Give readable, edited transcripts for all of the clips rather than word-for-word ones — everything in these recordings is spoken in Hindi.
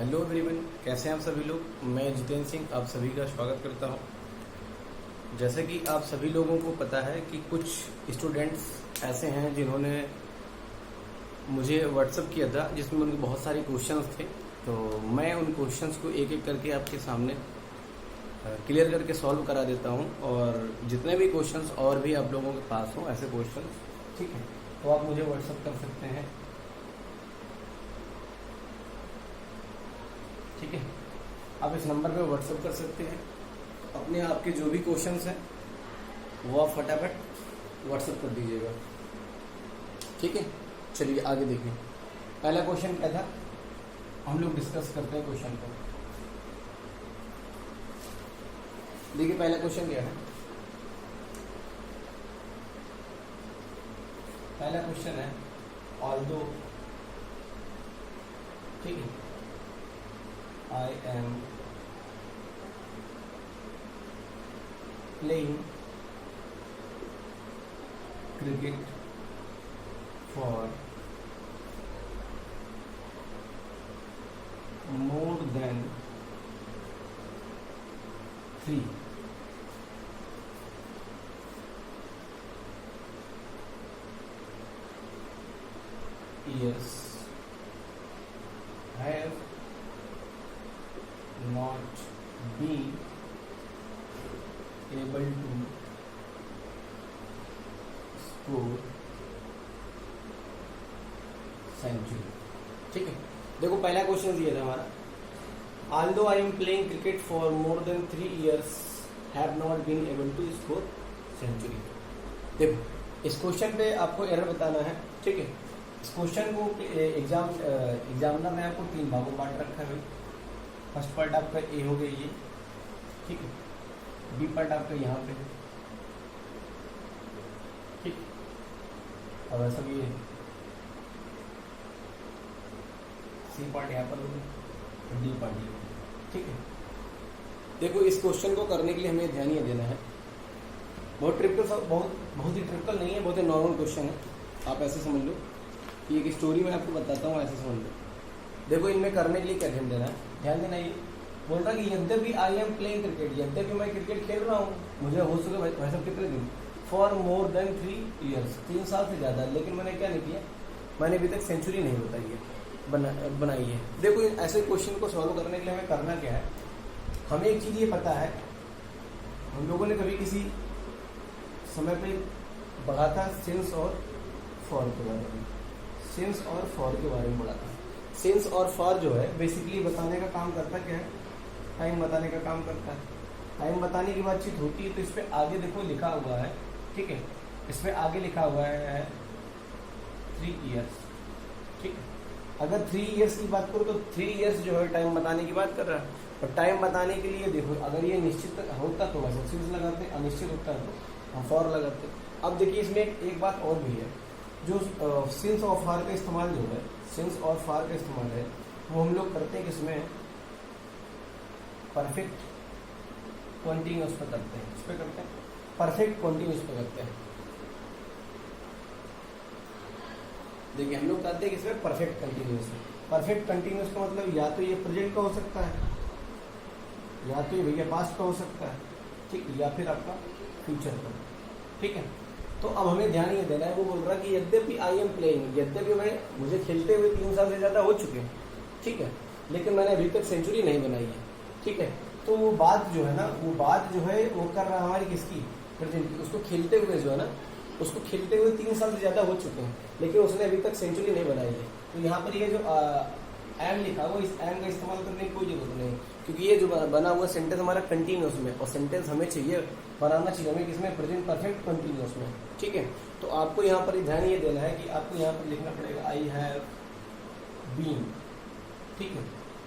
हेलो एवरीवन, कैसे हैं आप सभी लोग। मैं जितेंद्र सिंह आप सभी का स्वागत करता हूं। जैसे कि आप सभी लोगों को पता है कि कुछ स्टूडेंट्स ऐसे हैं जिन्होंने मुझे व्हाट्सअप किया था जिसमें उनके बहुत सारे क्वेश्चंस थे। तो मैं उन क्वेश्चंस को एक एक करके आपके सामने क्लियर करके सॉल्व करा देता हूं। और जितने भी क्वेश्चंस और भी आप लोगों के पास हों ऐसे क्वेश्चंस, ठीक है, तो आप मुझे व्हाट्सअप कर सकते हैं। ठीक है, आप इस नंबर पे व्हाट्सअप कर सकते हैं। अपने आपके जो भी क्वेश्चंस हैं वो आप फटाफट व्हाट्सअप कर दीजिएगा। ठीक है, चलिए आगे देखें। पहला क्वेश्चन क्या था, हम लोग डिस्कस करते हैं क्वेश्चन को। देखिए पहला क्वेश्चन क्या है। पहला क्वेश्चन है ऑल्दो, ठीक है, I am playing cricket for more than 3 years. Have not been able to score century। ठीक है, देखो पहला क्वेश्चन ये था हमारा, although I am playing cricket for more than 3 years have not been able to score century। देखो इस क्वेश्चन पे आपको एरर बताना है। ठीक है, इस क्वेश्चन को एग्जामिनर ने आपको 3 भागों में बांट रखा है। फर्स्ट पार्ट आपका ए हो गया ये, ठीक है, बी पार्ट आपका यहाँ पे, ठीक, और ऐसा भी सी पार्ट यहाँ पर हो गया, डी पार्ट ये हो गया। ठीक है, देखो इस क्वेश्चन को करने के लिए हमें ध्यान ये देना है, बहुत ही ट्रिपिकल नहीं है, बहुत ही नॉर्मल क्वेश्चन है। आप ऐसे समझ लो कि एक स्टोरी में आपको बताता हूँ, ऐसे समझ लो। देखो इनमें करने के लिए क्या ध्यान देना है, ध्यान देना ये बोल रहा कि यद्यपि आई एम प्लेइंग क्रिकेट, यद्यपि मैं क्रिकेट खेल रहा हूँ, मुझे हो सके भाई साहब कितने दिन, फॉर मोर देन 3 years, 3 साल से ज़्यादा, लेकिन मैंने क्या नहीं किया, मैंने अभी तक सेंचुरी नहीं बताई है, बनाई है। देखो ऐसे क्वेश्चन को सॉल्व करने के लिए हमें करना क्या है, हमें एक चीज़ ये पता है, हम लोगों ने कभी किसी समय पे पढ़ा था सिंस और फॉर के बारे में, सिंस और फॉर के बारे में पढ़ा था। सिंस और फॉर जो है बेसिकली बताने का काम करता क्या है, टाइम बताने का काम करता है। टाइम बताने की बातचीत होती है तो इस पे आगे देखो लिखा हुआ है, ठीक है, इसमें आगे लिखा हुआ है 3 years। ठीक है, अगर 3 years की बात करो तो 3 years जो है टाइम बताने की बात कर रहा है। और टाइम बताने के लिए देखो अगर ये निश्चित होता तो वैसे सिंस लगाते, अनिश्चित होता है तो हम फॉर लगाते। अब देखिए इसमें एक बात और भी है, जो सिंस और फॉर का इस्तेमाल जो है, सिंस और फॉर का इस्तेमाल है वो हम लोग करते हैं किसमें, परफेक्ट कॉन्टिन्यूअस पे करते हैं। किस पे करते हैं, परफेक्ट कॉन्टिन्यूअस पे करते हैं। देखिए हम लोग करते हैं किसमें, परफेक्ट कंटिन्यूअस। परफेक्ट कंटिन्यूअस का मतलब या तो ये प्रेजेंट का हो सकता है, या तो ये भैया पास्ट का हो सकता है, ठीक, या फिर आपका फ्यूचर का। ठीक है, तो अब हमें ध्यान ये देना है, वो बोल रहा है कि यद्यपि आई एम प्लेइंग, यद्यपि मुझे खेलते हुए 3 साल से ज़्यादा हो चुके हैं, ठीक है, लेकिन मैंने अभी तक सेंचुरी नहीं बनाई है। ठीक है, तो वो बात जो है ना, वो बात जो है वो कर रहा है हमारी किसकी, प्रेजेंट की। उसको खेलते हुए जो है ना, उसको खेलते हुए 3 साल से ज़्यादा हो चुके हैं, लेकिन उसने अभी तक सेंचुरी नहीं बनाई है। तो यहाँ पर ये जो एम लिखा वो, इस एम का इस्तेमाल करने की कोई जरूरत नहीं, क्योंकि ये जो बना हुआ सेंटेंस हमारा कंटिन्यूअस में, और सेंटेंस हमें चाहिए बनाना चाहिए हमें किसमें, प्रेजेंट परफेक्ट कंटिन्यूअस में। ठीक है, तो आपको यहाँ पर ध्यान ये देना है कि आपको यहाँ पर लिखना पड़ेगा आई हैव बीन। ठीक है,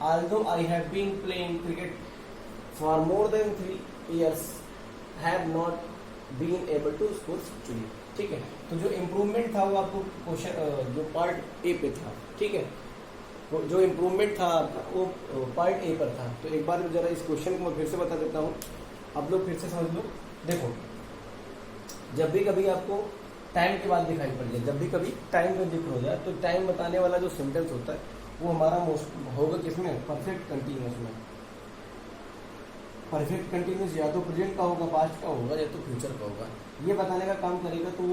although I have been playing cricket for more than 3 years have not been able to score century। ठीक है, तो जो इम्प्रूवमेंट था वो आपको क्वेश्चन जो पार्ट ए पे था, ठीक है, वो जो इम्प्रूवमेंट था आपका वो पार्ट ए पर था। तो एक बार जरा इस क्वेश्चन को मैं फिर से बता देता हूँ, आप लोग फिर से समझ लो। देखो जब भी कभी आपको टाइम के बाद दिखाई पड़ जाए, जब भी कभी टाइम का जिक्र हो जाए, तो टाइम बताने वाला जो सेंटेंस होता है वो हमारा मोस्ट होगा किसमें, परफेक्ट कंटिन्यूस में। परफेक्ट कंटिन्यूस या तो प्रेजेंट का होगा, पास्ट का होगा, या तो फ्यूचर का होगा। ये बताने का काम करेगा तो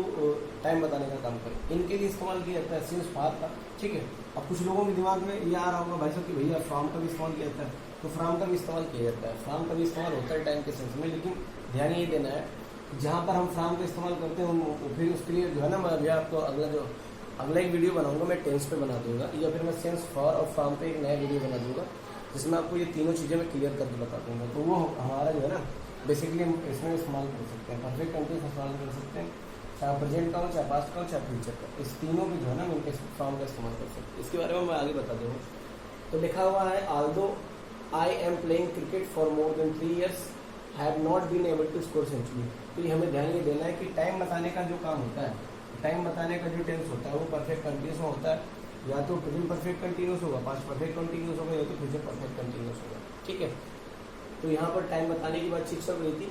टाइम बताने का काम करेगा। इनके लिए इस्तेमाल किया जाता है सिंस फार का, ठीक है। अब कुछ लोगों के दिमाग में ये आ रहा होगा भाई साहब कि भैया फ्रॉम का भी इस्तेमाल किया जाता है, तो फ्रॉम का भी इस्तेमाल किया जाता है, फ्रॉम का भी इस्तेमाल होता है टाइम के सेंस में। लेकिन ध्यान ये देना है जहाँ पर हम फ्रॉम का इस्तेमाल करते हैं फिर उसके लिए जो है ना, मैं अभी आपको अगला एक वीडियो बनाऊंगा, मैं टेंस पे बना दूंगा, या फिर मैं सेंस फॉर और फ्रॉम पे एक नया वीडियो बना दूंगा जिसमें आपको ये तीनों चीज़ें मैं क्लियर करके बता दूंगा। तो वो हमारा जो है ना बेसिकली हम इसमें इस्तेमाल कर सकते हैं, परफेक्ट कंटिन्यूस इस्तेमाल कर सकते हैं, चाहे प्रेजेंट का हो, चाहे पास्ट का हो, चाहे फ्यूचर का। इस तीनों भी जो है ना उनके फॉर्म का इस्तेमाल कर सकते हैं। इसके बारे में मैं आगे बता दूँगा। तो लिखा हुआ है although I am playing cricket for more than 3 years have not been able to score century. तो ये हमें ध्यान ये देना है कि टाइम बताने का जो काम होता है, टाइम बताने का जो टेंस होता है वो परफेक्ट कंटिन्यूस में होता है, या तो प्रेजेंट परफेक्ट कंटिन्यूस होगा, पास्ट परफेक्ट कंटिन्यूस होगा, या तो फ्यूचर परफेक्ट कंटिन्यूस होगा, ठीक है। तो यहाँ पर टाइम बताने की बात ठीक चल रही थी,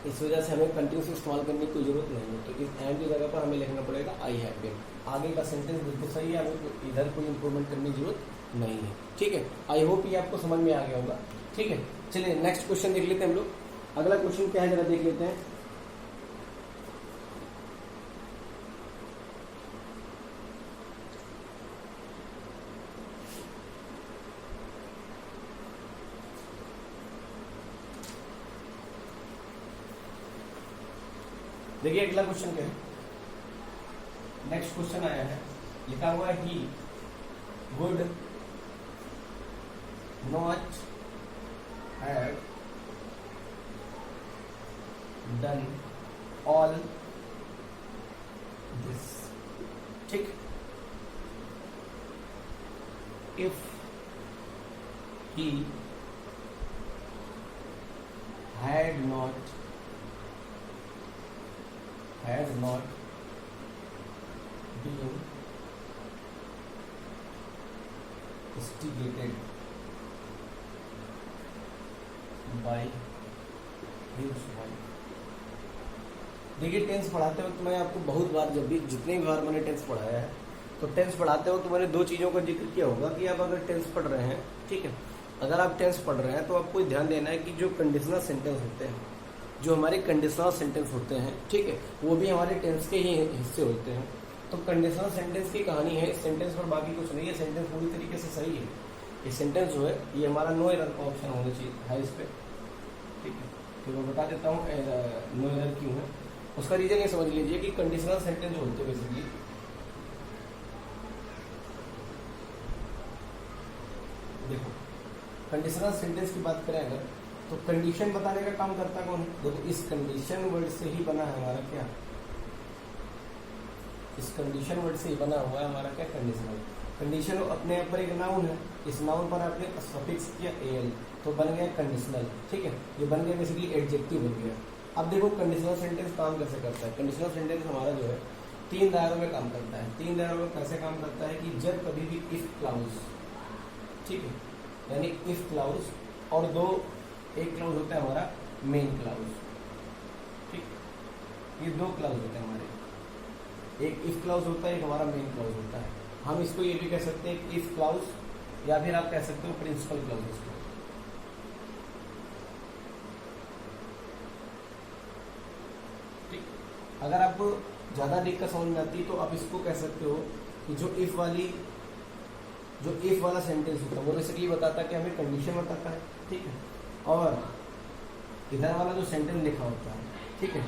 इस वजह से हमें कंटिन्यूस इस्तेमाल करने की कोई जरूरत नहीं है, क्योंकि एंड की जगह पर हमें लिखना पड़ेगा आई हैव बीन। आगे का सेंटेंस बिल्कुल सही है, हमें इधर कोई इंप्रूवमेंट करने की जरूरत नहीं है, ठीक है। आई होप ये आपको समझ में आ गया होगा, ठीक है। चलिए नेक्स्ट क्वेश्चन देख लेते हैं हम लोग। अगला क्वेश्चन क्या है जरा देख लेते हैं। देखिए अगला क्वेश्चन क्या है। नेक्स्ट क्वेश्चन आया है, लिखा हुआ है he would not have done all this, ठीक। If he had not been instigated by his wife। देखिए टेंस पढ़ाते वक्त मैं आपको बहुत बार, जब भी जितने भी बार मैंने टेंस पढ़ाया है, तो टेंस पढ़ाते वक्त तो मैंने दो चीज़ों का जिक्र किया होगा कि आप अगर टेंस पढ़ रहे हैं, ठीक है, अगर आप टेंस पढ़ रहे हैं तो आपको ध्यान देना है कि जो कंडीशनल सेंटेंस होते हैं, जो हमारे कंडीशनल सेंटेंस होते हैं, ठीक है, वो भी हमारे टेंस के ही हिस्से होते हैं। तो कंडीशनल सेंटेंस की कहानी है, इस सेंटेंस पर बाकी कुछ नहीं है, सेंटेंस पूरी तरीके से सही है। ये सेंटेंस जो है ये हमारा नो एरर का ऑप्शन होना चाहिए है इस पर, ठीक है। तो मैं बता देता हूँ नो एरर क्यों है। उसका रीजन ये समझ लीजिए कि कंडीशनल सेंटेंस जो होते हैं बेसिकली, देखो कंडीशनल सेंटेंस की बात करें अगर, तो कंडीशन बताने का काम करता कौन है। देखो इस कंडीशन वर्ड से ही बना है हमारा क्या, इस कंडीशन वर्ड से ही बना हुआ है हमारा क्या, कंडीशनल। कंडीशन अपने आप पर एक नाउन है, इस नाउन पर आपने सफिक्स किया एल, तो बन गया कंडीशनल, ठीक है। ये बन गया बेसिकली एडजेक्टिव बन गया। अब देखो कंडीशनल सेंटेंस काम कैसे करता है। कंडीशनल सेंटेंस हमारा जो है 3 दायरों में काम करता है। 3 दायरों में कैसे काम करता है कि जब कभी भी इफ क्लाउज, ठीक है, यानी इफ क्लाउज और एक क्लाउज होता है हमारा मेन क्लाउज, ठीक, ये 2 क्लाउज होते हैं हमारे, एक इफ क्लाउज होता है, एक हमारा मेन क्लाउज होता है। हम इसको ये भी कह सकते हैं इफ क्लाउज, या फिर आप कह सकते हो प्रिंसिपल क्लाउज इसको, ठीक। अगर आपको ज्यादा दिक्कत समझ में आती है तो आप इसको कह सकते हो कि जो इफ वाला सेंटेंस होता है वो बेसिकली बताता है कि हमें कंडीशन बताता है, ठीक है, और इधर वाला जो सेंटेंस लिखा होता है, ठीक है,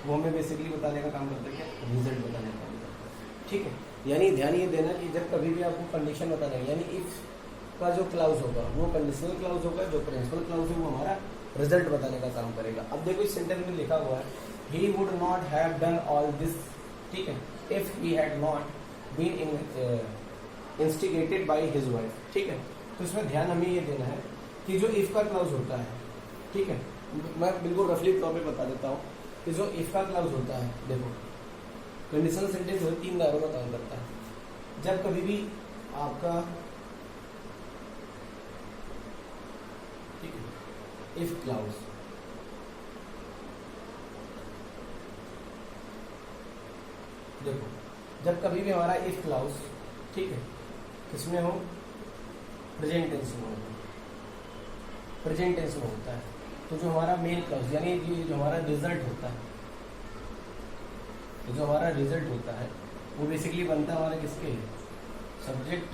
वो हमें बेसिकली बताने का काम करता है क्या, रिजल्ट बताने का काम करता है, ठीक है। यानी ध्यान ये देना कि जब कभी भी आपको कंडीशन बताना है, यानी इफ का जो क्लाउज होगा वो कंडीशनल क्लाउज होगा, जो प्रिंसिपल क्लाउज है वो हमारा रिजल्ट बताने का काम करेगा। अब देखो इस सेंटेंस में लिखा हुआ है he would not have done all this, ठीक है, if he had not been instigated by his wife, ठीक है। तो इसमें ध्यान हमें ये देना है कि जो if का क्लाउज होता है, ठीक है, मैं बिल्कुल रफली तौर पे बता देता हूँ कि जो if का क्लाउज होता है, देखो कंडीशनल सेंटेंस 3 दायरों में काम करता है। जब कभी भी आपका, ठीक है, if क्लाउज, देखो जब कभी भी हमारा इफ क्लाउज, ठीक है, किसमें हो, प्रेजेंट टेंस में होगा, प्रेजेंट टेंस में होता है। तो जो हमारा मेन क्लॉज यानी कि जो हमारा रिजल्ट होता है, जो हमारा रिजल्ट होता है वो बेसिकली बनता है हमारे किसके, सब्जेक्ट,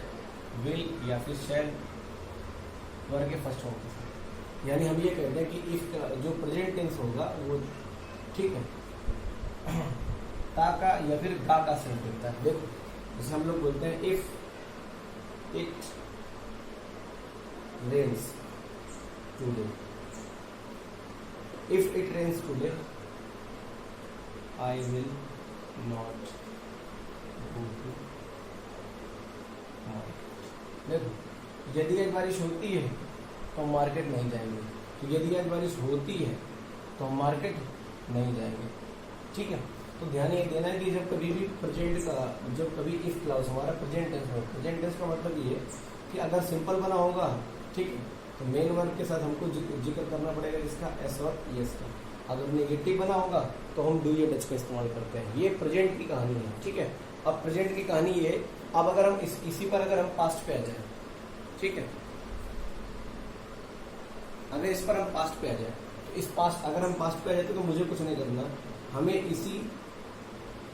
विल या फिर शैल वर्ग के फर्स्ट फॉर्म के साथ। यानी हम ये कहते हैं कि इफ जो प्रेजेंट टेंस होगा वो, ठीक है, ता का या फिर गा का सेंस देता है। देखो जैसे हम लोग बोलते हैं if it rains today, if it rains today I will not go to market. देखो यदि आज बारिश होती है तो हम मार्केट नहीं जाएंगे, तो यदि आज बारिश होती है तो हम मार्केट नहीं जाएंगे, ठीक है। तो ध्यान ये देना है कि जब कभी भी प्रेजेंट का, जब कभी इफ क्लाउज हमारा प्रेजेंट टेंस हो, प्रेजेंट टेंस का मतलब ये कि अगर सिंपल बना होगा, ठीक है, तो मेन वर्ब के साथ हमको जिक्र करना पड़ेगा जिसका, एस और एस का। अगर नेगेटिव बना होगा तो हम डू या डच का इस्तेमाल करते हैं। ये प्रेजेंट की कहानी है, ठीक है। अब प्रेजेंट की कहानी ये, अब अगर हम इसी पर अगर हम पास्ट पे आ जाए, ठीक है, अगर इस पर हम पास्ट पे आ जाए, तो इस पास्ट अगर हम पास्ट पे आ जाते तो मुझे कुछ नहीं करना, हमें इसी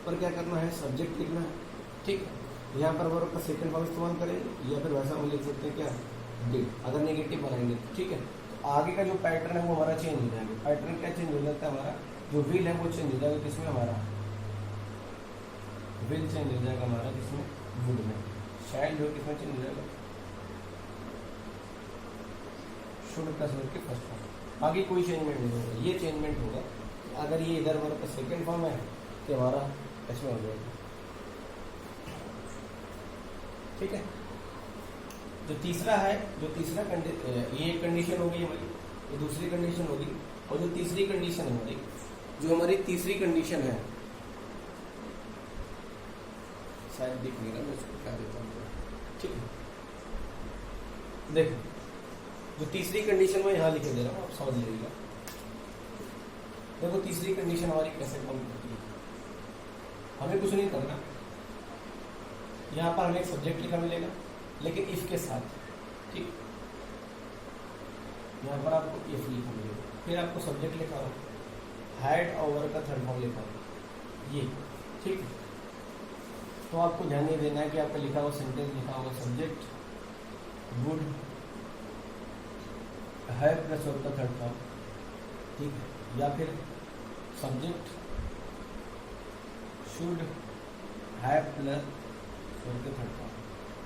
पर क्या करना है, सब्जेक्ट लिखना है, ठीक है। यहाँ पर वर्ब का सेकंड फॉर्म इस्तेमाल करेंगे या फिर वैसा हम लिख सकते हैं क्या, डिड, अगर नेगेटिव बनाएंगे, ठीक है। तो आगे का जो पैटर्न है वो हमारा चेंज हो जाएगा। पैटर्न क्या चेंज हो जाता है, हमारा जो विल है वो चेंज हो जाएगा, किसमें, हमारा विल चेंज हो जाएगा हमारा, किसमें, वुड में। शैल जो किसमें चेंज हो जाएगा, शुड प्लस वर्ब के फर्स्ट फॉर्म। आगे कोई चेंजमेंट नहीं होगा, ये चेंजमेंट होगा अगर ये इधर वर्ब का सेकंड फॉर्म है तो हमारा इसमें हो जाएगा, ठीक है। जो तीसरा है, जो तीसरा ये एक कंडीशन होगी हमारी, ये दूसरी कंडीशन होगी, और जो तीसरी कंडीशन है हमारी, जो हमारी तीसरी कंडीशन है, शायद दिख नहीं रहा, मैं उसको क्या देता हूँ, ठीक है। देखो जो तीसरी कंडीशन में यहाँ लिखे दे रहा हूँ, आप समझ लीजिएगा। देखो तीसरी कंडीशन हमारी कैसे काम करती है, हमें कुछ नहीं करना, यहाँ पर हमें एक सब्जेक्ट लिखा मिलेगा लेकिन इफ के साथ, ठीक। यहाँ पर आपको इफ लिखा मिलेगा, फिर आपको सब्जेक्ट लिखा हो, हैड और वर्ब का थर्ड फॉर्म लिखा हो, ये, ठीक है। तो आपको ध्यान ये देना है कि आपका लिखा हुआ सेंटेंस लिखा होगा subject, would, have plus verb का थर्ड फॉर्म, ठीक है, या फिर subject should have plus verb का थर्ड फॉर्म,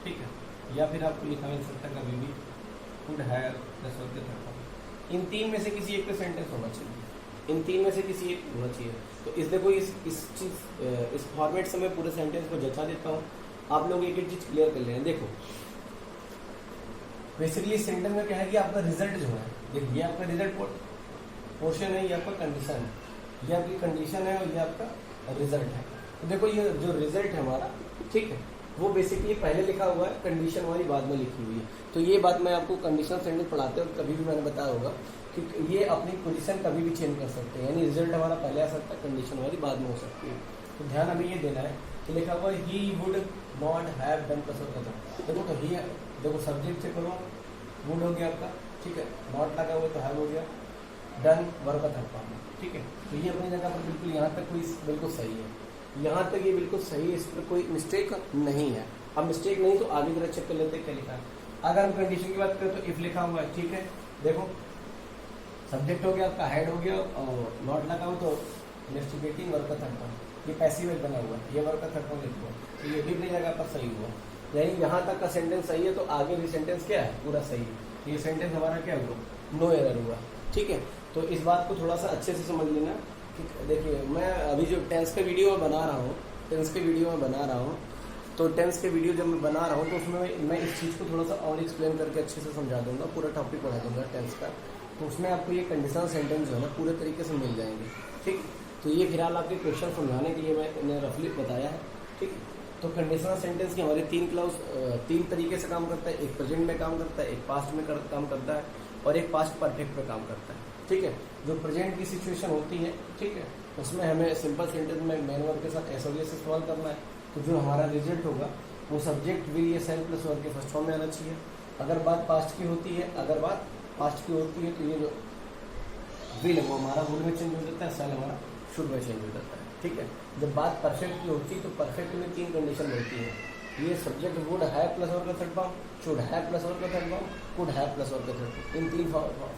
ठीक है, या फिर आपको लिखा मिल सकता है कभी भी कुड हैव प्लस वर्ब का थर्ड फॉर्म। इन तीन में से किसी एक पे सेंटेंस होना चाहिए, इन तीन में से किसी एक होना चाहिए। तो इस देखो इस फॉर्मेट से मैं पूरे सेंटेंस को जचा देता हूँ, आप लोग एक एक चीज क्लियर कर लें। देखो बेसिकली सेंटेंस में क्या है कि आपका रिजल्ट जो है, देखिए ये आपका रिजल्ट पोर्शन है, ये आपका कंडीशन है, ये आपकी कंडीशन है और ये आपका रिजल्ट है। तो देखो ये जो रिजल्ट है हमारा, ठीक है, वो बेसिकली पहले लिखा हुआ है, कंडीशन वाली बाद में लिखी हुई है। तो ये बात मैं आपको कंडीशनल सेंटेंस पढ़ाते वक्त कभी भी मैंने बताया होगा कि ये अपनी पोजीशन कभी भी चेंज कर सकते हैं, यानी रिजल्ट हमारा पहले आ सकता है, कंडीशन वाली बाद में हो सकती है। तो ध्यान हमें ये देना है कि लिखा हुआ ही would not have done plus verb का थर्ड। देखो तो ही, देखो सब्जेक्ट से करो, वुड हो गया आपका, ठीक है, नॉट लगा हुआ तो हैव हो गया, डन वर्ब का थर्ड फॉर्म, ठीक है। तो ये अपनी जगह पर बिल्कुल यहाँ तक कोई बिल्कुल सही है, यहाँ तक ये बिल्कुल सही है, इस पर कोई मिस्टेक नहीं है। अब मिस्टेक नहीं तो आगे जरा चेक कर लेते हैं क्या लिखा है। अगर हम कंडीशन की बात करें तो इफ लिखा हुआ है, ठीक है, देखो सब्जेक्ट हो गया आपका, हेड हो गया और नॉट लगा हो तो इन्वेस्टिगेटिंग वर्ब का थर्ड फॉर्म, ये पैसिव वेल बना हुआ है, ये वर्ब का थर्ड फॉर्म लिखा हुआ, तो ये भी अपनी जगह पर सही हुआ। यानी यहाँ तक का सेंटेंस सही है तो आगे भी सेंटेंस क्या है, पूरा सही है। ये सेंटेंस हमारा क्या हुआ, नो एरर हुआ, ठीक है। तो इस बात को थोड़ा सा अच्छे से समझ लेना। देखिए मैं अभी जो टेंस का वीडियो में बना रहा हूँ, टेंस के वीडियो में बना रहा हूँ, तो टेंस के वीडियो जब मैं बना रहा हूँ तो उसमें मैं इस चीज़ को थोड़ा सा और एक्सप्लेन करके अच्छे से समझा दूंगा, पूरा टॉपिक पढ़ा दूंगा टेंस का। तो उसमें आपको ये कंडीशनल सेंटेंस जो है ना पूरे तरीके से मिल जाएंगे, ठीक। तो ये फिलहाल आपके क्वेश्चन समझाने के लिए मैंने रफली बताया है, ठीक। तो कंडीशनल सेंटेंस के हमारे तीन क्लाउज तीन तरीके से काम करता है, एक प्रेजेंट में काम करता है, एक पास्ट में काम करता है और एक पास्ट परफेक्ट में काम करता है, ठीक है। जो प्रेजेंट की सिचुएशन होती है, ठीक है, उसमें हमें सिंपल सेंटेंस में मेन वर्ब के साथ एस और एस इस्तेमाल करना है। तो जो हमारा रिजल्ट होगा वो सब्जेक्ट विल या सेल प्लस वर्ब के फर्स्ट फॉर्म में आना चाहिए। अगर बात पास्ट की होती है, तो ये जो विल वो हमारा वुड में चेंज हो जाता है, सेल हमारा शुड में चेंज हो जाता है। ठीक है, जब बात परफेक्ट की होती है तो परफेक्ट में 3 कंडीशन होती है। ये subject would have plus verb का third form, should have plus verb का third form, could have plus verb का थर्ड फॉर्म। इन 3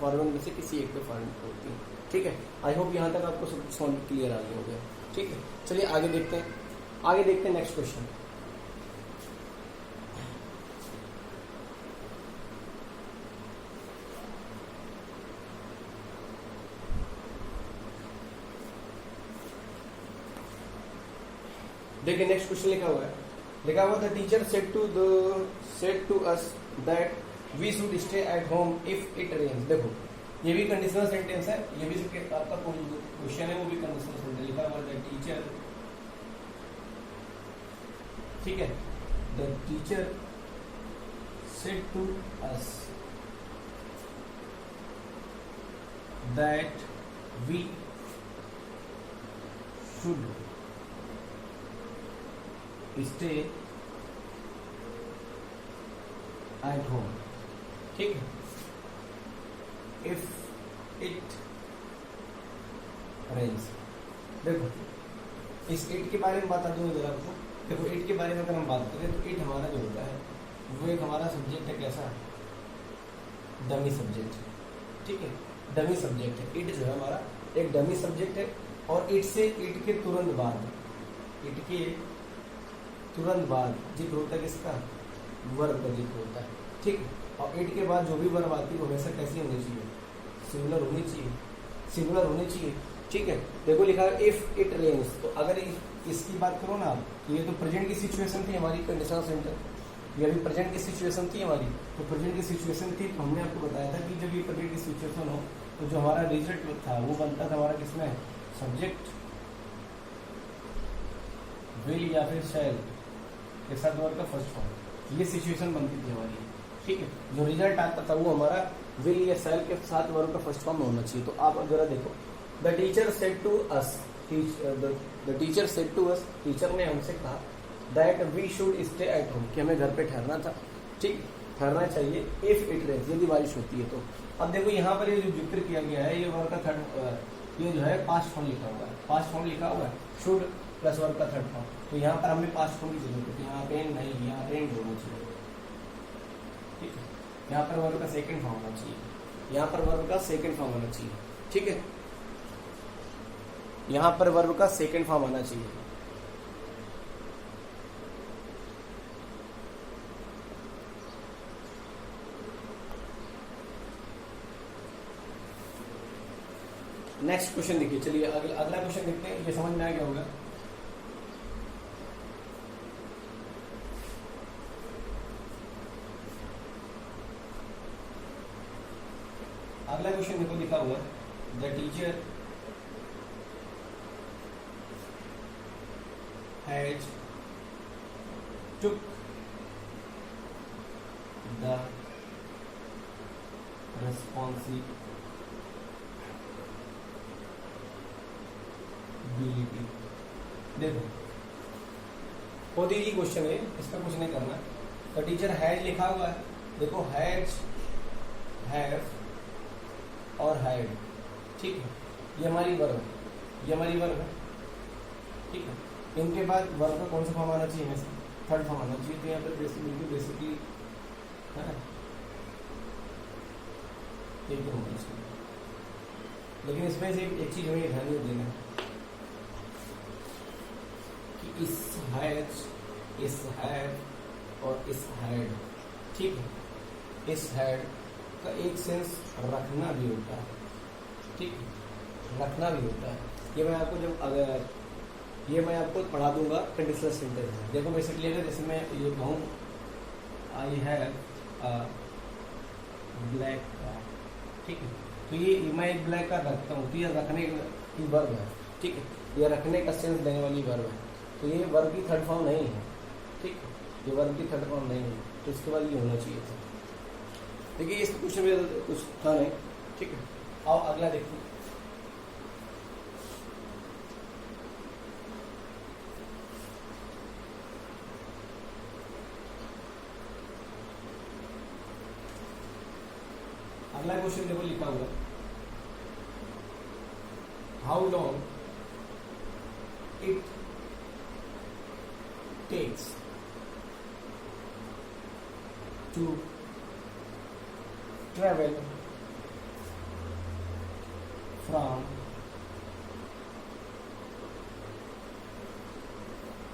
फॉर्मेट में से किसी एक पे फॉर्मेट होती है। ठीक है, आई होप यहाँ तक आपको सब क्लियर आ गया हो गया। ठीक है, चलिए आगे देखते हैं नेक्स्ट क्वेश्चन। देखिए नेक्स्ट क्वेश्चन लिखा हुआ the teacher said to us that we should stay at home if it rains. देखो ये भी कंडीशनल सेंटेंस है, ये भी आपका क्वेश्चन है, वो भी कंडीशनल सेंटेंस लिखा हुआ द टीचर, ठीक है, the teacher said to us that we should stay at home. ठीक है, इफ इट रेन्स। देखो इस इट के बारे में बता दूं जरा आपको। देखो इट के बारे में अगर हम बात करें तो इट हमारा जो होता है वो एक हमारा सब्जेक्ट है, कैसा, डमी सब्जेक्ट। ठीक है, डमी सब्जेक्ट है इट, जो है हमारा एक डमी सब्जेक्ट है। और इट के तुरंत बाद जिक्र होता है किसका, वर्ब का जिक्र होता है। ठीक, और इट के बाद जो भी वर्ब आती है वो हमेशा कैसी होनी चाहिए, सिंगुलर होनी चाहिए। ठीक है, देखो लिखा है इफ इट रेन्स, तो अगर इसकी बात करो ना, तो ये तो प्रेजेंट की सिचुएशन थी हमारी, कंडीशनल सेंटेंस, ये अभी प्रेजेंट की सिचुएशन थी हमारी। तो प्रेजेंट की सिचुएशन थी तो हमने आपको बताया था कि जब ये प्रेजेंट की सिचुएशन हो तो जो हमारा रिजल्ट था वो बनता था हमारा किसमें, सब्जेक्ट विल या फिर शैल के साथ वर्ब का फर्स्ट फॉर्म। ये सिचुएशन बनती थी हमारी। ठीक है, जो रिजल्ट आता था वो हमारा विल या शैल के साथ वर्ब का फर्स्ट फॉर्म होना चाहिए। तो आप जरा देखो, the teacher said to us, teacher ने हमसे कहा that we should stay at home, कि हमें घर पे ठहरना था। ठीक, ठहरना चाहिए इफ इट रेन्स, यदि बारिश होती है तो। अब देखो यहाँ पर ये जो जिक्र किया गया है, ये वर्ब का थर्ड, ये जो है पास्ट फॉर्म लिखा हुआ है, शुड प्लस वर्ब का थर्ड फॉर्म। तो यहाँ पर हमें पास्ट फॉर्म की जरूरत है, यहाँ रेन नहीं, यहाँ रेन होना चाहिए। ठीक है, यहाँ पर वर्ब का सेकंड फॉर्म होना चाहिए, ठीक है, यहाँ पर वर्ब का सेकंड फॉर्म आना चाहिए। नेक्स्ट क्वेश्चन देखिए, चलिए अगला क्वेश्चन देखते हैं, ये समझ में आ गया होगा। अगला क्वेश्चन देखो लिखा हुआ है the teacher has took the responsibility। देखो बहुत ईजी क्वेश्चन है, इसका कुछ नहीं करना। तो टीचर हैज लिखा हुआ है, देखो हैज, हैव और हैड। ठीक है, ये हमारी वर्ब है। ठीक है, इनके बाद वर्ब का कौन सा फॉर्म आना चाहिए, हमें थर्ड फॉर्म आना चाहिए। तो यहाँ पर बेसिकली है ना, एक होना चाहिए। लेकिन इसमें से एक चीज हमें ध्यान देना है कि इस हैज, इस हैव और इस हैड, ठीक है, इस हैड का एक सेंस रखना भी होता है। ठीक, रखना भी होता है। ये मैं आपको पढ़ा दूंगा कंडीशनल सेंटेंस में। देखो बेसिकली अगर जैसे मैं ये कहूँ I have a black car, ठीक है, तो ये मैं एक ब्लैक कार रखता हूँ, तो ये रखने की वर्ब है। ठीक है, ये रखने का सेंस देने वाली वर्ब है, तो ये वर्ब की थर्ड फॉर्म नहीं है। ठीक, ये वर्ब की थर्ड फॉर्म नहीं है, तो इसके बाद ये होना चाहिए था। देखिए इस क्वेश्चन में कुछ था नहीं। ठीक है, आओ अगला देखिए। अगला क्वेश्चन देखो लिखा हुआ है, how long it takes to travel from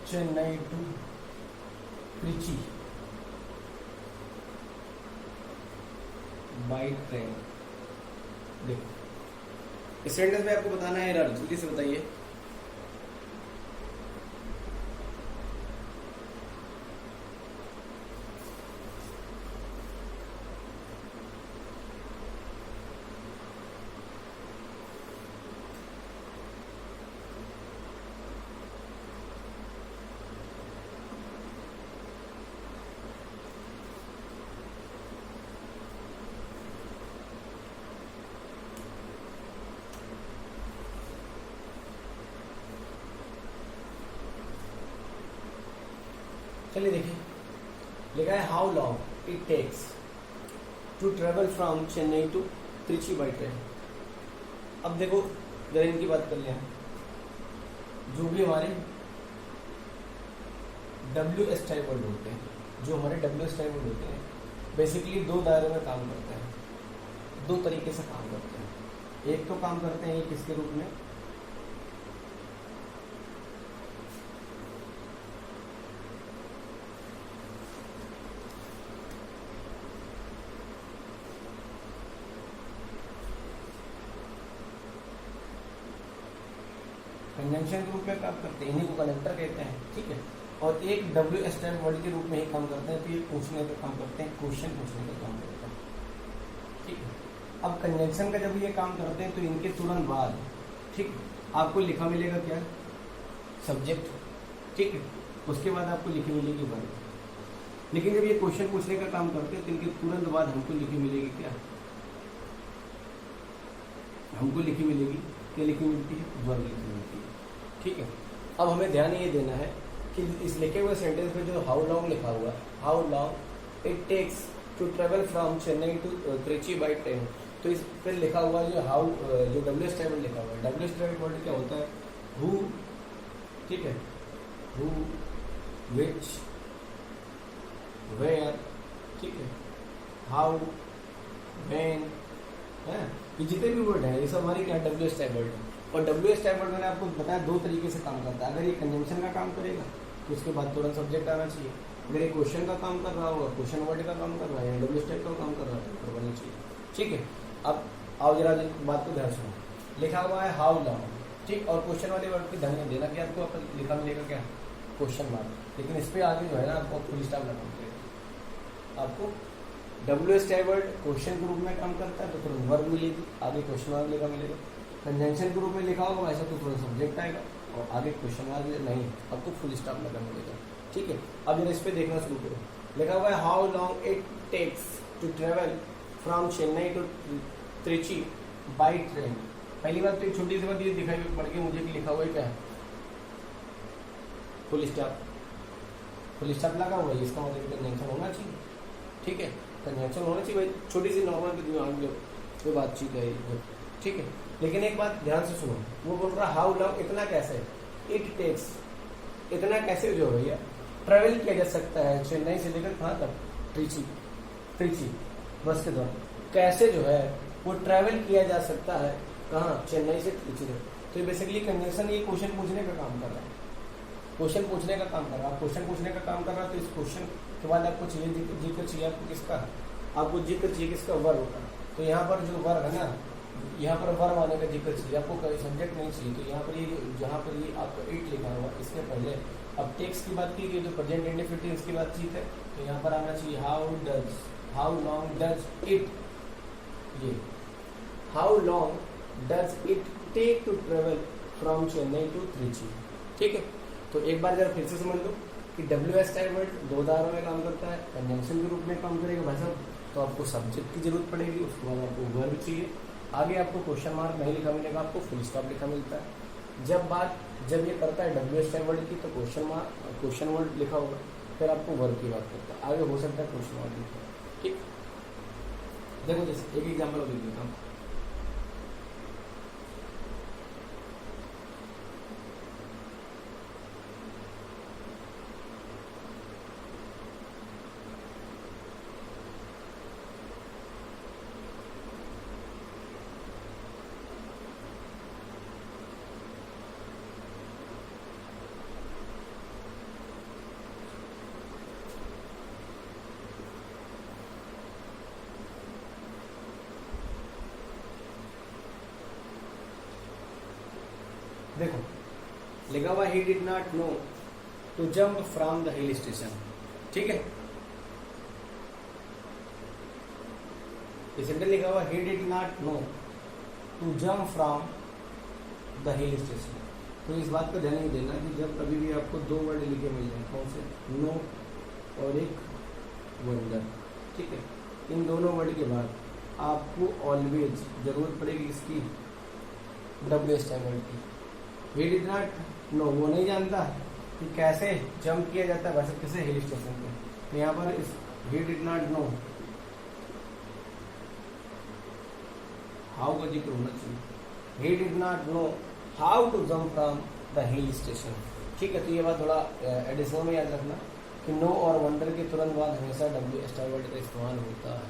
Chennai to Trichy by train। देखो इस सेंटेंस में आपको बताना है एरर, जल्दी से बताइए। चलिए देखिए, लिखा है how long it takes to travel from Chennai to Trichy by train. अब देखो जरा इनकी बात कर लिया, जो भी हमारे WS टाइप वर्ड होते हैं, जो हमारे WS टाइप वर्ड होते हैं बेसिकली दो दायरे में काम करते हैं, दो तरीके से काम करते हैं। एक तो काम करते हैं ये किसके रूप में, कंजंक्शन के रूप में काम करते हैं, इन्हीं को कनेक्टर कहते हैं, ठीक है। और एक WS टाइप वर्ड के रूप में ही काम करते हैं, तो ये पूछने का काम करते हैं, क्वेश्चन पूछने का काम करते हैं, ठीक है। अब कंजंक्शन का जब ये काम करते हैं तो इनके तुरंत बाद, ठीक, आपको लिखा मिलेगा क्या, सब्जेक्ट, ठीक है। उसके बाद आपको लिखी मिलेगी वर्ब। लेकिन जब ये क्वेश्चन पूछने का काम करते हैं तो इनके तुरंत बाद हमको लिखी मिलेगी क्या, हमको लिखी मिलेगी क्या, लिखी मिलती है वर्ब लिखी मिलती है, ठीक है। अब हमें ध्यान ये देना है कि इस लिखे हुए सेंटेंस में जो हाउ लॉन्ग लिखा हुआ है, how long it takes to travel from Chennai to Trichy by train, तो इस पर लिखा हुआ जो हाउ, जो WS टाइप वर्ड लिखा हुआ है, WS टाइप वर्ड क्या होता है, हु, ठीक है, हु, विच, वेयर, ठीक है, हाउ, व्हेन, है, ये जितने भी वर्ड हैं ये सब हमारी क्या WS टाइप वर्ड है। और WS टाइप वर्ड मैंने आपको बताया दो तरीके से काम करता है। अगर ये कंजंक्शन का काम करेगा तो उसके बाद तुरंत सब्जेक्ट आना चाहिए। अगर ये क्वेश्चन का काम कर रहा होगा, क्वेश्चन वर्ड का काम कर रहा है, या WS टाइप का काम कर रहा है तो बननी चाहिए, ठीक है। अब आओ जरा बात को ध्यान सुनो, लिखा हुआ है हाउ लॉन्ग, ठीक, और क्वेश्चन वाले वर्ड की ध्यान देना कि आपको लिखा मिलेगा क्या, क्वेश्चन मार्क। लेकिन इस पर आगे जो है ना आपको फुल स्टॉप लगाना पड़ेगा। आपको WS टाइप वर्ड क्वेश्चन के रूप में काम करता है तो तुरंत वर्ब मिलेगी, आगे क्वेश्चन मार्क लिखा मिलेगा। कंजंक्शन के रूप में लिखा होगा ऐसा तो तुरंत सब्जेक्ट आएगा और आगे क्वेश्चन मार्क नहीं, आपको फुल स्टॉप लगाना मिलेगा, ठीक है। अब जरा इस पर देखना शुरू करो, लिखा हुआ है how long it takes to travel from Chennai to Trichy by train. पहली बात तो एक छोटी सी बात ये दिखाई पड़ गई मुझे कि लिखा हुआ है क्या है, फुल स्टॉप, फुल स्टॉप लगा हुआ है, इसका मतलब कंजंक्शन होना चाहिए, ठीक है, कंजंक्शन होना चाहिए भाई, छोटी सी नॉर्मल जो बातचीत है, ठीक है। लेकिन एक बात ध्यान से सुनो, वो बोल रहा हाउ लॉन्ग, इतना कैसे, इट टेक्स, इतना कैसे जो भैया ट्रेवल किया जा सकता है चेन्नई से लेकर कहाँ तक, त्रिची, त्रिची बस के द्वारा, कैसे जो है वो ट्रेवल किया जा सकता है कहाँ, चेन्नई से त्रिची तक। तो बेसिकली कंजंक्शन ये क्वेश्चन पूछने का काम कर रहा है, क्वेश्चन पूछने का काम कर रहा है, क्वेश्चन पूछने का काम कर रहा है, तो इस क्वेश्चन के बाद आपको चाहिए जिक्र चाहिए, आपको किसका, आपको जिक्र चाहिए किसका, वर्ब का। तो यहाँ पर जो वर्ब है ना, यहाँ पर वर्ब आने का जिक्र चाहिए, आपको कोई सब्जेक्ट नहीं चाहिए। तो यहाँ पर ये जहाँ पर ये आपका इट लिखा हुआ, इसके पहले अब टेक्स की बात की गई तो प्रेजेंट इंडेफिनिट इसकी बातचीत है, तो यहाँ पर आना चाहिए how does, how long does it, ये how long does it take to travel from Chennai to Trichy, ठीक है। तो एक बार जरा फिर से समझ लो कि WS टाइप वर्ड दो दायरों में काम करता है, कंजंक्शन के रूप में काम करेगा भाई साहब, तो आपको सब्जेक्ट की जरूरत पड़ेगी, उसके बाद आपको वर्ब चाहिए, आगे आपको क्वेश्चन मार्क नहीं लिखा मिलेगा, आपको फुल स्टॉप लिखा मिलता है। जब ये करता है WS टाइप वर्ड की तो क्वेश्चन वर्ड लिखा होगा, फिर आपको वर्ब की बात करता है, आगे हो सकता है क्वेश्चन मार्क लिखा, ठीक। देखो जैसे एक एग्जाम्पल और देख देता हूँ। देखो लिखा हुआ he did not know to jump from the hill station, ठीक है। ये सेंटेंस लिखा हुआ he did not know to jump from the hill station. तो इस बात पर ध्यान नहीं देना कि जब कभी भी आपको दो वर्ड लिखे मिल जाए, कौन से, नो और एक वंडर, ठीक है, इन दोनों वर्ड के बाद आपको ऑलवेज जरूरत पड़ेगी इसकी WH वर्ड की। ही डिड नॉट नो, वो नहीं जानता कि कैसे जंप किया जाता है, वैसे कैसे हिल स्टेशन पे। तो यहाँ पर इस he did not know how का जिक्र होना चाहिए। He did not know how to jump from the hill station, ठीक है। तो ये बात थोड़ा एडिशनल में याद रखना कि नो और वंडर के तुरंत बाद हमेशा WH वर्ड का इस्तेमाल होता है,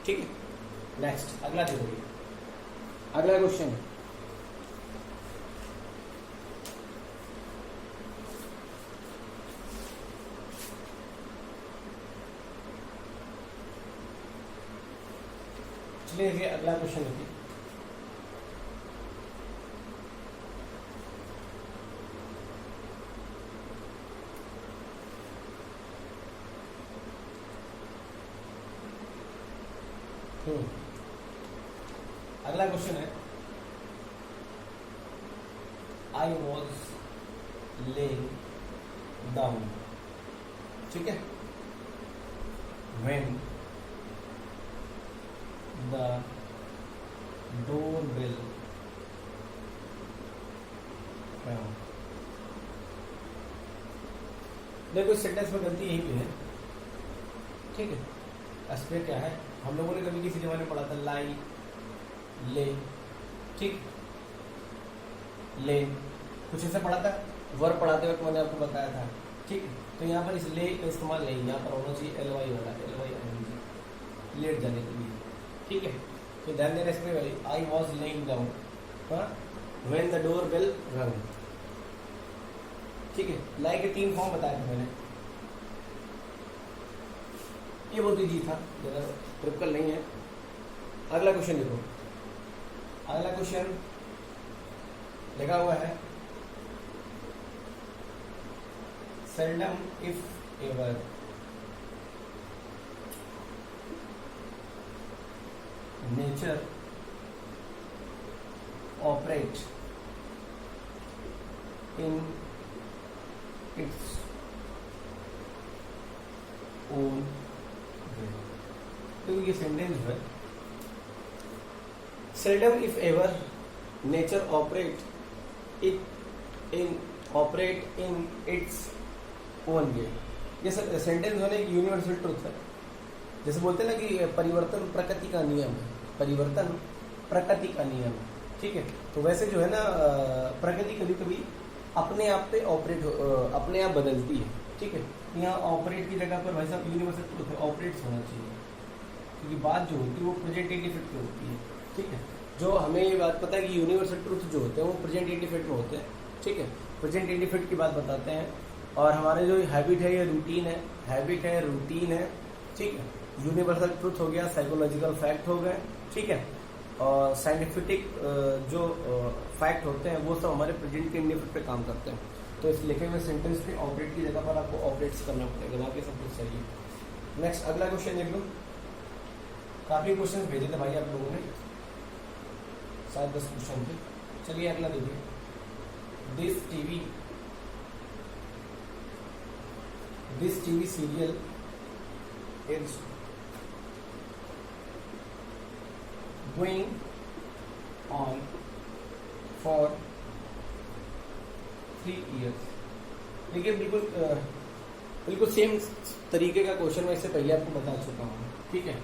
ठीक है। नेक्स्ट अगला देखिए, अगला क्वेश्चन, चलिए अगला क्वेश्चन देखिए। अगला क्वेश्चन है, आई वॉज लेइंग डाउन, ठीक है, व्हेन द डोरबेल rang। देखो इस सेंटेंस में गलती यही पे है, ठीक है। एस्पेक्ट क्या है, हम लोगों ने कभी किसी जमाने में पढ़ा था लाई, ले, ठीक, ले, कुछ ऐसा पढ़ा था, वर्ब पढ़ाते वक्त मैंने आपको बताया था, ठीक। तो यहाँ पर इस ले का इस्तेमाल नहीं, यहाँ पर होना चाहिए LY वाला, LY लेट जाने के लिए, ठीक है। तो ध्यान देना इसमें वाली I was laying down when the doorbell rang, ठीक है। लाई के 3 फॉर्म बताए थे मैंने, ये बहुत इजी था, ज़्यादा ट्रिपल नहीं है। अगला क्वेश्चन देखो, अगला क्वेश्चन लिखा हुआ है seldom if ever nature operate in its own way. तो ये सेंटेंस है, seldom if ever nature operate in its own way. ये सेंटेंस होने एक यूनिवर्सल ट्रुथ है। जैसे बोलते हैं ना कि परिवर्तन प्रकृति का नियम है, परिवर्तन प्रकृति का नियम है, ठीक है। तो वैसे जो है ना प्रकृति कभी कभी अपने आप पे ऑपरेट अपने आप बदलती है, ठीक है। यहाँ ऑपरेट की जगह पर वैसा यूनिवर्सल ट्रुथ है, ऑपरेट्स होना चाहिए, क्योंकि बात जो होती है वो प्रेजेंट इंडिफिट में होती है, ठीक है। जो हमें ये बात पता है कि यूनिवर्सल ट्रुथ जो होते हैं वो प्रेजेंट इंडिफिट में होते हैं, ठीक है। प्रेजेंट इंडिफिट की बात बताते हैं, और हमारे जो हैबिट है, ये रूटीन है, हैबिट है, रूटीन है, ठीक है। यूनिवर्सल ट्रुथ हो गया, साइकोलॉजिकल फैक्ट हो गए, ठीक है, और साइंटिफिक जो फैक्ट होते हैं वो सब हमारे प्रेजेंट के इंडिफिट पे काम करते हैं। तो इस लिखे हुए सेंटेंस पे ऑपरेट की जगह पर आपको ऑपरेट्स करना पड़ेगा, बाकी सब कुछ सही है। नेक्स्ट अगला क्वेश्चन देख लो, काफी क्वेश्चन भेजे थे भाई आप लोगों ने, शायद 10 क्वेश्चन थे। चलिए अगला देखिए, this TV serial is going on for 3 years। देखिए बिल्कुल सेम तरीके का क्वेश्चन मैं इससे पहले आपको बता चुका हूँ, ठीक है।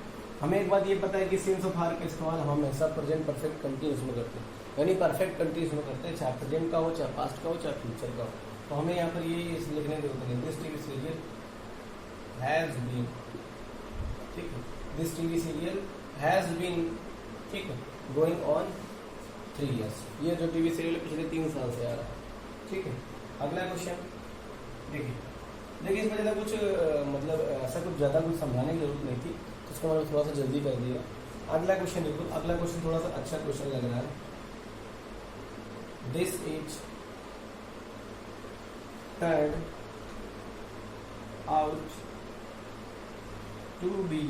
हमें एक बात ये पता है कि सेंस ऑफ आर का इस्तेमाल हम हमेशा प्रेजेंट परफेक्ट कंटिन्यूस में करते हैं, यानी परफेक्ट कंटिन्यूस में करते हैं, चाहे प्रेजेंट का हो, चाहे पास्ट का हो, चाहे फ्यूचर का हो। तो हमें यहाँ पर ये लिखने की जरूरत नहीं। This TV serial has been, ठीक है, this TV serial has been, ठीक है, गोइंग ऑन 3 years। ये जो टीवी सीरियल पिछले 3 साल से आ रहा है, ठीक है। अगला क्वेश्चन देखिए इसमें ज़्यादा कुछ मतलब ऐसा कुछ ज़्यादा कुछ समझाने की जरूरत नहीं थी, तो उसको मैंने थोड़ा सा जल्दी कर दिया। अगला क्वेश्चन देखो, अगला क्वेश्चन थोड़ा सा अच्छा क्वेश्चन लग रहा है। This is turn out to be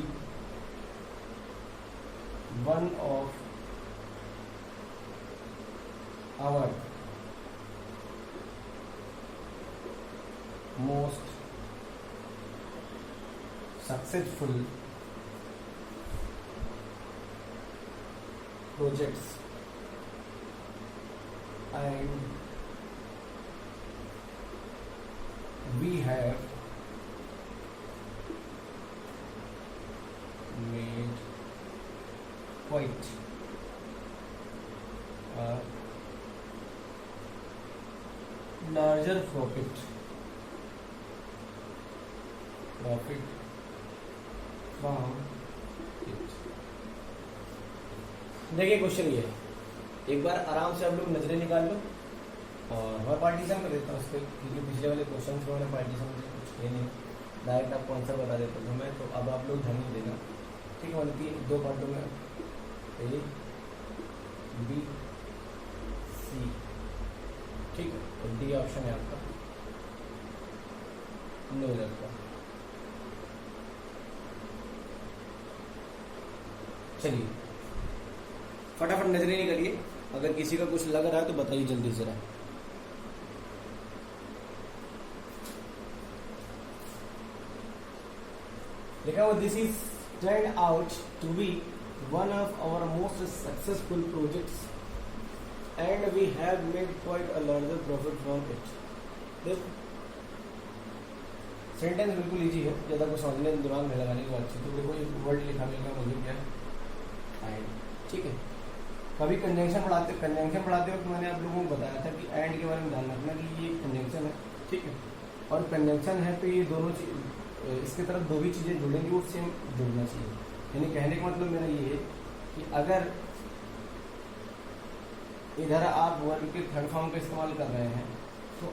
one of our most successful projects and we have made quite a larger profit from it। देखिए क्वेश्चन ये है, एक बार आराम से आप लोग नजरें निकाल लो और मैं पार्टीशन कर देता हूँ उस पर, क्योंकि पिछले वाले क्वेश्चन में मैंने पार्टीशन कुछ किए नहीं, डायरेक्ट आपको आंसर बता देता हूँ मैं। तो अब आप लोग ध्यान नहीं देना, ठीक है। मतलब 2 पार्टों में A B C, ठीक है, तो डी ऑप्शन है आपका, नो लगता। चलिए फटाफट नजरें निकालिए, अगर किसी का कुछ लग रहा है तो बताइए जल्दी जरा। लिखा हुआ this is turn out to be one of our most successful projects and we have made quite a larger profit from it. देखो सेंटेंस बिल्कुल इजी है, ज़्यादा कुछ समझने दिमाग में लगाने की बात। तो देखो एक वर्ड लिखा मिलेगा मुझे क्या है, एंड, ठीक है। कभी कंजंक्शन पढ़ाते वक्त मैंने आप लोगों को बताया था कि एंड के बारे में ध्यान रखना कि ये कंजंक्शन है, ठीक है। और कंजंक्शन है तो ये दोनों चीज इसके तरफ 2 भी चीज़ें जुड़ेंगी और सेम जुड़ना चाहिए। यानी कहने का मतलब मेरा ये है कि अगर इधर आप वर्ब के थर्ड फॉर्म का इस्तेमाल कर रहे हैं